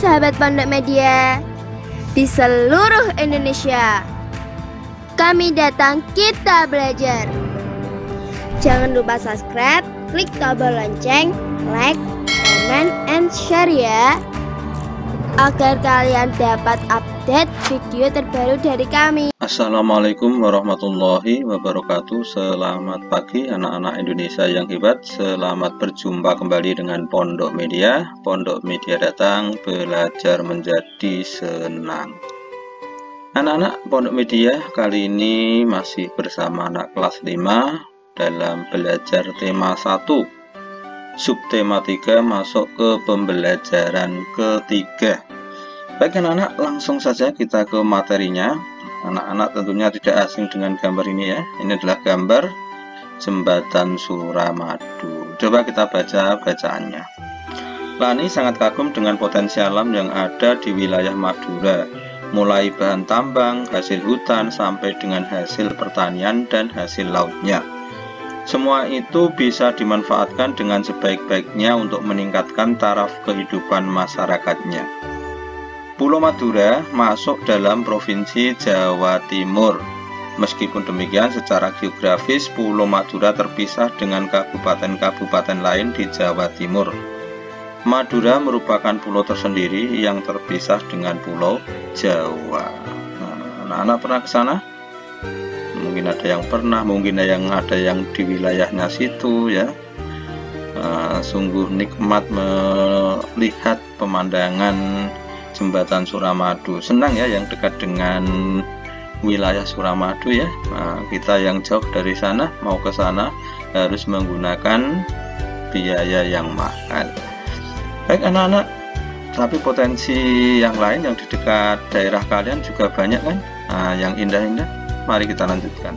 sahabat Pondok Media di seluruh Indonesia. Kami datang, kita belajar. Jangan lupa subscribe, klik tombol lonceng, like, comment, and share ya, agar kalian dapat update video terbaru dari kami. Assalamualaikum warahmatullahi wabarakatuh. Selamat pagi anak-anak Indonesia yang hebat. Selamat berjumpa kembali dengan Pondok Media. Pondok Media datang, belajar menjadi senang. Anak-anak Pondok Media, kali ini masih bersama anak kelas 5 dalam belajar tema 1. Subtema 3 masuk ke pembelajaran ketiga. Baik anak-anak, langsung saja kita ke materinya. Anak-anak tentunya tidak asing dengan gambar ini ya. Ini adalah gambar jembatan Suramadu. Coba kita baca bacaannya. Lani sangat kagum dengan potensi alam yang ada di wilayah Madura, mulai bahan tambang, hasil hutan, sampai dengan hasil pertanian dan hasil lautnya. Semua itu bisa dimanfaatkan dengan sebaik-baiknya untuk meningkatkan taraf kehidupan masyarakatnya. Pulau Madura masuk dalam Provinsi Jawa Timur. Meskipun demikian, secara geografis Pulau Madura terpisah dengan kabupaten-kabupaten lain di Jawa Timur. Madura merupakan pulau tersendiri yang terpisah dengan Pulau Jawa. Anak-anak pernah ke sana? Mungkin ada yang pernah, mungkin ada yang di wilayahnya situ ya. Sungguh nikmat melihat pemandangan jembatan Suramadu. Senang ya yang dekat dengan wilayah Suramadu ya. Kita yang jauh dari sana mau ke sana harus menggunakan biaya yang mahal. Baik anak-anak, tapi potensi yang lain yang di dekat daerah kalian juga banyak kan, yang indah-indah. Mari kita lanjutkan.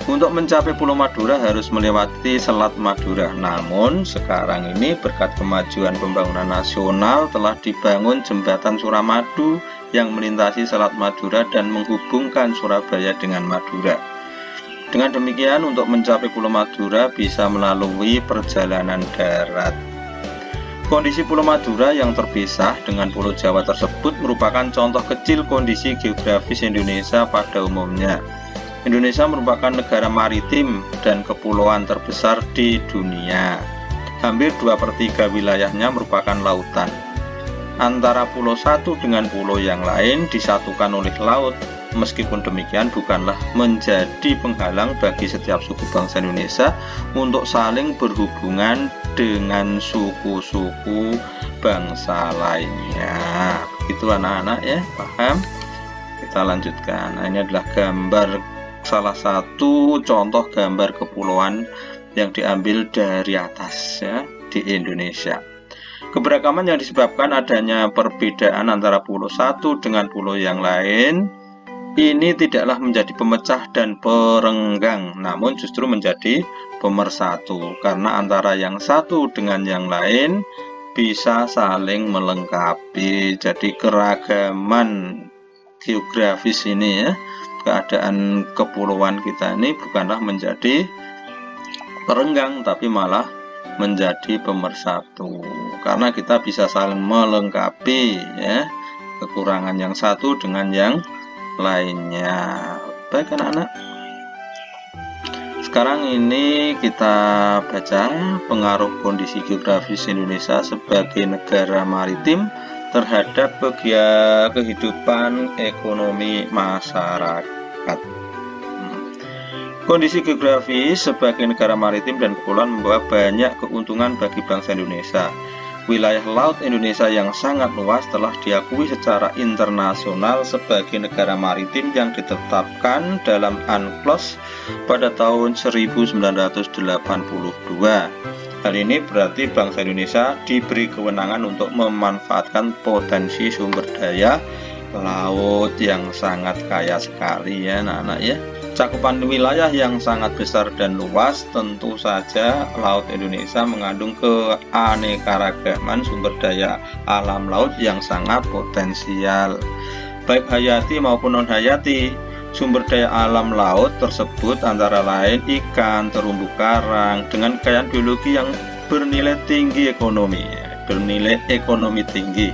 Untuk mencapai Pulau Madura harus melewati Selat Madura. Namun sekarang ini berkat kemajuan pembangunan nasional telah dibangun jembatan Suramadu yang melintasi Selat Madura dan menghubungkan Surabaya dengan Madura. Dengan demikian untuk mencapai Pulau Madura bisa melalui perjalanan darat. Kondisi Pulau Madura yang terpisah dengan Pulau Jawa tersebut merupakan contoh kecil kondisi geografis Indonesia pada umumnya. Indonesia merupakan negara maritim dan kepulauan terbesar di dunia. Hampir 2/3 wilayahnya merupakan lautan. Antara pulau satu dengan pulau yang lain disatukan oleh laut. Meskipun demikian bukanlah menjadi penghalang bagi setiap suku bangsa Indonesia untuk saling berhubungan dengan suku-suku bangsa lainnya. Begitu anak-anak ya, paham? Kita lanjutkan. Nah, ini adalah gambar, salah satu contoh gambar kepulauan yang diambil dari atas ya, di Indonesia. Keberagaman yang disebabkan adanya perbedaan antara pulau satu dengan pulau yang lain ini tidaklah menjadi pemecah dan perenggang, namun justru menjadi pemersatu, karena antara yang satu dengan yang lain bisa saling melengkapi. Jadi keragaman geografis ini ya, keadaan kepulauan kita ini bukanlah menjadi perenggang, tapi malah menjadi pemersatu, karena kita bisa saling melengkapi ya, kekurangan yang satu dengan yang lainnya. Baik anak-anak, sekarang ini kita baca pengaruh kondisi geografis Indonesia sebagai negara maritim terhadap kehidupan ekonomi masyarakat. Kondisi geografis sebagai negara maritim dan kepulauan membawa banyak keuntungan bagi bangsa Indonesia. Wilayah laut Indonesia yang sangat luas telah diakui secara internasional sebagai negara maritim yang ditetapkan dalam UNCLOS pada tahun 1982. Hal ini berarti bangsa Indonesia diberi kewenangan untuk memanfaatkan potensi sumber daya laut yang sangat kaya sekali ya anak-anak ya. Cakupan wilayah yang sangat besar dan luas, tentu saja laut Indonesia mengandung keanekaragaman sumber daya alam laut yang sangat potensial, baik hayati maupun non-hayati. Sumber daya alam laut tersebut antara lain ikan, terumbu karang, dengan kekayaan biologi yang bernilai tinggi ekonomi. bernilai ekonomi tinggi.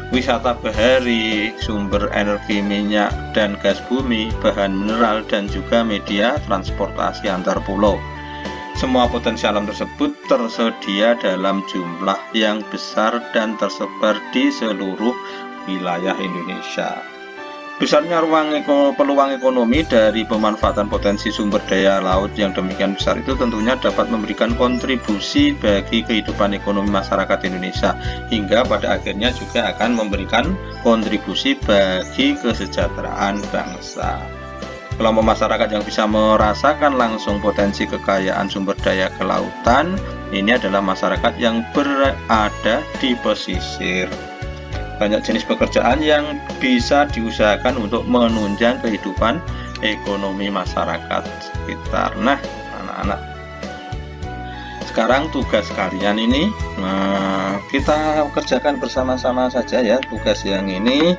Wisata bahari, sumber energi minyak dan gas bumi, bahan mineral, dan juga media transportasi antar pulau. Semua potensi alam tersebut tersedia dalam jumlah yang besar dan tersebar di seluruh wilayah Indonesia. Besarnya peluang ekonomi dari pemanfaatan potensi sumber daya laut yang demikian besar itu tentunya dapat memberikan kontribusi bagi kehidupan ekonomi masyarakat Indonesia, hingga pada akhirnya juga akan memberikan kontribusi bagi kesejahteraan bangsa. Kelompok masyarakat yang bisa merasakan langsung potensi kekayaan sumber daya kelautan ini adalah masyarakat yang berada di pesisir. Banyak jenis pekerjaan yang bisa diusahakan untuk menunjang kehidupan ekonomi masyarakat sekitar. Nah, anak-anak, sekarang tugas kalian ini kita kerjakan bersama-sama saja ya. Tugas yang ini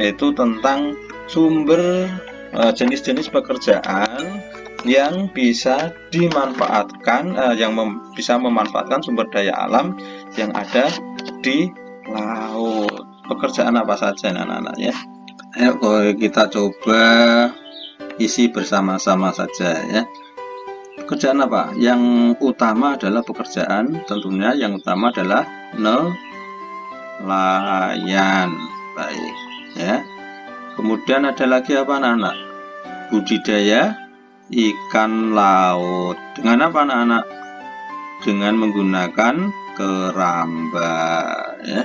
yaitu tentang sumber jenis-jenis pekerjaan yang bisa dimanfaatkan, bisa memanfaatkan sumber daya alam yang ada di laut. Pekerjaan apa saja anak-anak ya? Ayo kita coba isi bersama-sama saja ya. Pekerjaan apa? Yang utama adalah pekerjaan, tentunya yang utama adalah nelayan. Baik ya. Kemudian ada lagi apa anak-anak? Budidaya ikan laut. Dengan apa anak-anak? Dengan menggunakan keramba ya.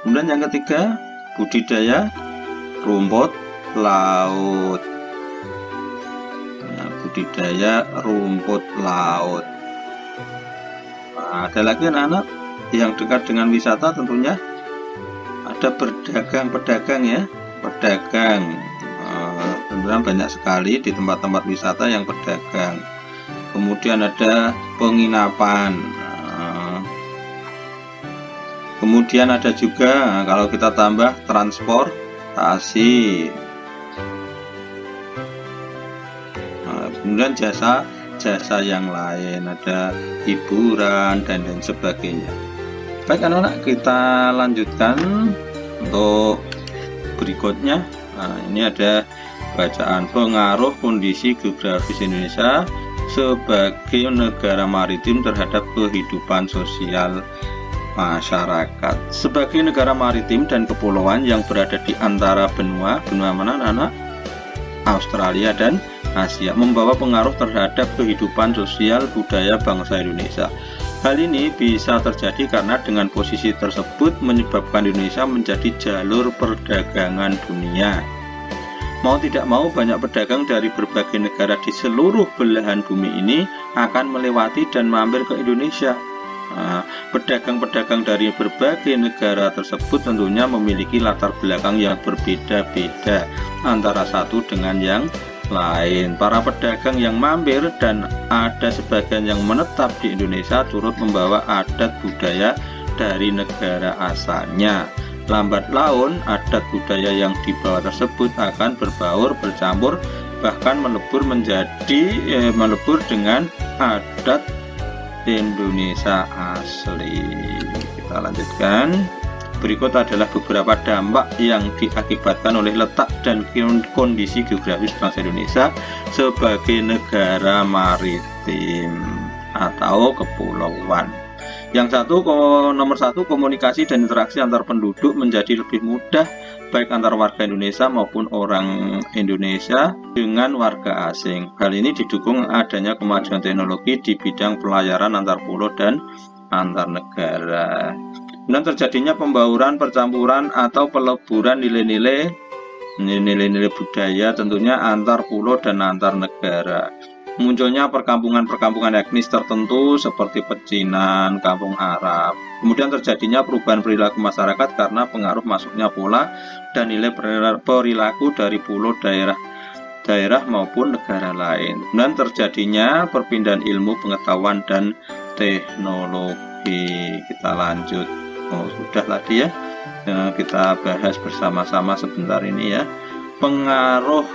Kemudian yang ketiga, budidaya rumput laut. Nah, budidaya rumput laut. Nah, ada lagi anak-anak yang dekat dengan wisata, tentunya ada pedagang ya, pedagang. Tentunya banyak sekali di tempat-tempat wisata yang pedagang. Kemudian ada penginapan. Kemudian ada juga kalau kita tambah transportasi. Kemudian jasa yang lain, ada hiburan dan lain sebagainya. Baik anak-anak, kita lanjutkan untuk berikutnya. Nah, ini ada bacaan pengaruh kondisi geografis Indonesia sebagai negara maritim terhadap kehidupan sosial masyarakat. Sebagai negara maritim dan kepulauan yang berada di antara benua mana anak? Australia dan Asia, membawa pengaruh terhadap kehidupan sosial budaya bangsa Indonesia. Hal ini bisa terjadi karena dengan posisi tersebut menyebabkan Indonesia menjadi jalur perdagangan dunia. Mau tidak mau, banyak pedagang dari berbagai negara di seluruh belahan bumi ini akan melewati dan mampir ke Indonesia. Pedagang-pedagang dari berbagai negara tersebut tentunya memiliki latar belakang yang berbeda-beda antara satu dengan yang lain. Para pedagang yang mampir dan ada sebagian yang menetap di Indonesia turut membawa adat budaya dari negara asalnya. Lambat laun, adat budaya yang dibawa tersebut akan berbaur, bercampur, bahkan melebur dengan adat Indonesia asli. Kita lanjutkan. Berikut adalah beberapa dampak yang diakibatkan oleh letak dan kondisi geografis bangsa Indonesia sebagai negara maritim atau kepulauan. Nomor satu, komunikasi dan interaksi antar penduduk menjadi lebih mudah, baik antar warga Indonesia maupun orang Indonesia dengan warga asing. Hal ini didukung adanya kemajuan teknologi di bidang pelayaran antar pulau dan antar negara. Dan terjadinya pembauran, percampuran atau peleburan nilai-nilai budaya tentunya antar pulau dan antar negara. Munculnya perkampungan-perkampungan etnis tertentu seperti pecinan, kampung Arab. Kemudian terjadinya perubahan perilaku masyarakat karena pengaruh masuknya pola dan nilai perilaku dari pulau, daerah maupun negara lain. Dan terjadinya perpindahan ilmu, pengetahuan, dan teknologi. Kita lanjut. Sudah tadi ya. Kita bahas bersama-sama sebentar ini ya. Pengaruh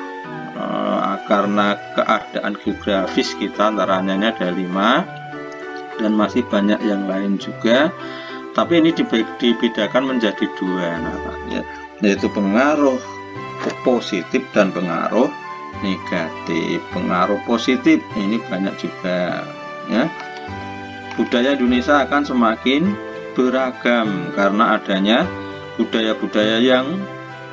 karena keadaan geografis kita, antaranya ada 5 dan masih banyak yang lain juga. Tapi ini dibedakan menjadi dua, yaitu pengaruh positif dan pengaruh negatif. Pengaruh positif ini banyak juga, ya. Budaya Indonesia akan semakin beragam karena adanya budaya-budaya yang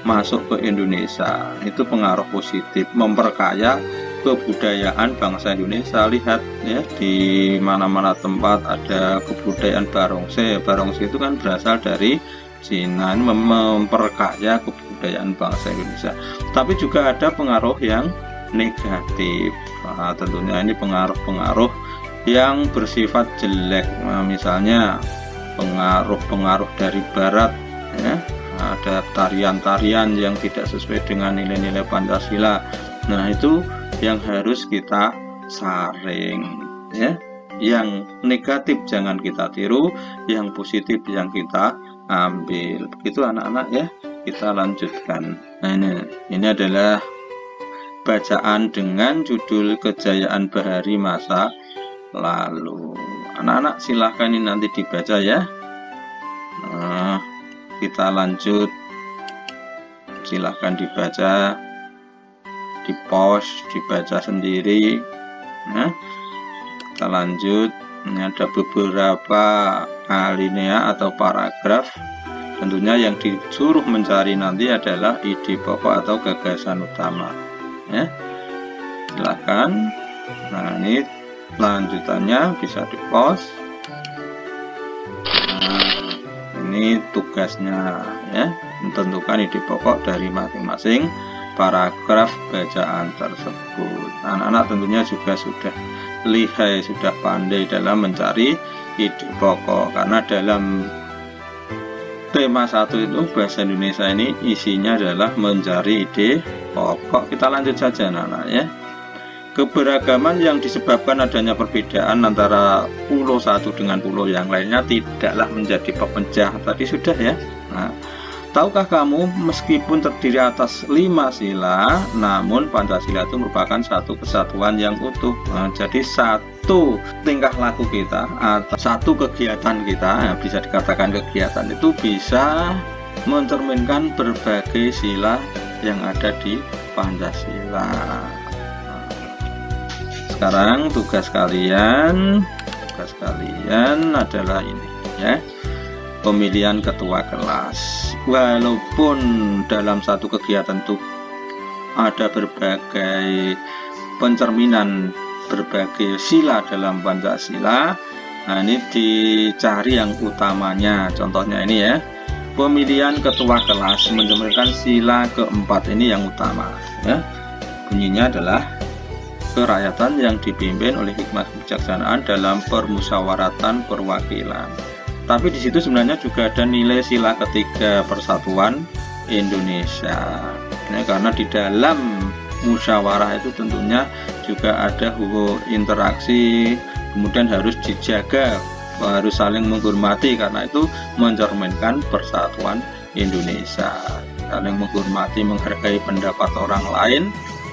masuk ke Indonesia. Itu pengaruh positif, memperkaya kebudayaan bangsa Indonesia. Lihat ya, di mana-mana tempat ada kebudayaan Barongsai. Barongsai itu kan berasal dari Cina, memperkaya kebudayaan bangsa Indonesia. Tapi juga ada pengaruh yang negatif. Nah, tentunya ini pengaruh-pengaruh yang bersifat jelek. Nah, misalnya pengaruh-pengaruh dari Barat, ya. Ada tarian-tarian yang tidak sesuai dengan nilai-nilai Pancasila. Nah, itu yang harus kita saring, ya. Yang negatif jangan kita tiru, yang positif yang kita ambil. Begitu anak-anak ya. Kita lanjutkan. Nah, ini adalah bacaan dengan judul Kejayaan Bahari Masa Lalu. Anak-anak silahkan ini nanti dibaca ya. Nah, kita lanjut. Silahkan dibaca, di post, dibaca sendiri. Nah, kita lanjut. Ini ada beberapa alinea atau paragraf. Tentunya yang disuruh mencari nanti adalah ide pokok atau gagasan utama, ya. Silakan. Nah, ini lanjutannya bisa di post. Nah, ini tugasnya ya, menentukan ide pokok dari masing-masing paragraf bacaan tersebut. Anak-anak tentunya juga sudah lihai, sudah pandai dalam mencari ide pokok, karena dalam tema 1 itu bahasa Indonesia ini isinya adalah mencari ide pokok. Kita lanjut saja anak-anak ya. Keberagaman yang disebabkan adanya perbedaan antara pulau satu dengan pulau yang lainnya tidaklah menjadi pepecah. Tadi sudah ya. Nah, tahukah kamu meskipun terdiri atas 5 sila, namun Pancasila itu merupakan satu kesatuan yang utuh. Nah, jadi satu tingkah laku kita atau satu kegiatan kita, bisa dikatakan kegiatan itu bisa mencerminkan berbagai sila yang ada di Pancasila. Sekarang tugas kalian adalah ini ya, pemilihan ketua kelas. Walaupun dalam satu kegiatan itu ada berbagai pencerminan berbagai sila dalam Pancasila, nah ini dicari yang utamanya. Contohnya ini ya, pemilihan ketua kelas mencerminkan sila keempat ini yang utama ya. Bunyinya adalah kerakyatan yang dipimpin oleh hikmat kebijaksanaan dalam permusyawaratan perwakilan. Tapi di situ sebenarnya juga ada nilai sila ketiga persatuan Indonesia. Nah, karena di dalam musyawarah itu tentunya juga ada interaksi, kemudian harus dijaga, harus saling menghormati, karena itu mencerminkan persatuan Indonesia. Saling menghormati, menghargai pendapat orang lain.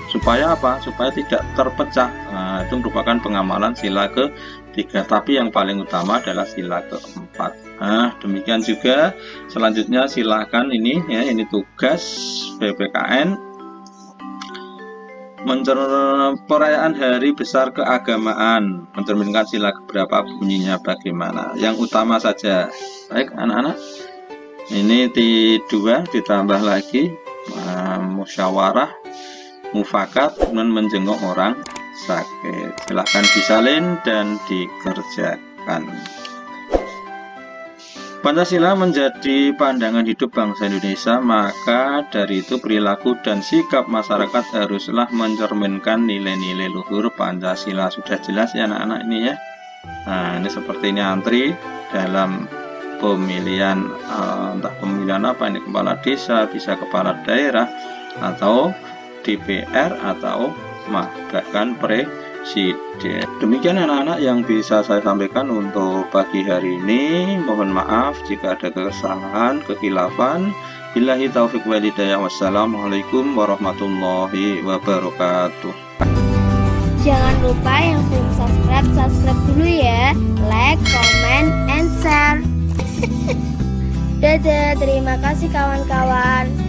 Supaya apa? Supaya tidak terpecah. Nah, itu merupakan pengamalan sila ketiga. Tapi yang paling utama adalah sila keempat. Nah, demikian juga selanjutnya silakan ini ya, ini tugas PPKN. Perayaan Hari Besar Keagamaan mencerminkan sila keberapa, bunyinya bagaimana? Yang utama saja. Baik anak-anak. Ini dua ditambah lagi musyawarah, mufakat, kemudian menjenguk orang sakit. Silahkan disalin dan dikerjakan. Pancasila menjadi pandangan hidup bangsa Indonesia, maka dari itu perilaku dan sikap masyarakat haruslah mencerminkan nilai-nilai luhur Pancasila. Sudah jelas ya anak-anak ini ya. Nah, ini seperti ini antri dalam pemilihan, entah pemilihan apa ini, kepala desa, bisa kepala daerah, atau DPR, atau bahkan presiden. Demikian anak-anak yang bisa saya sampaikan untuk pagi hari ini. Mohon maaf jika ada kesalahan, kekhilafan. Billahi taufiq wal hidayah. Wassalamualaikum warahmatullahi wabarakatuh. Jangan lupa yang belum subscribe dulu ya. Like, comment, and share. Dadah, terima kasih kawan-kawan.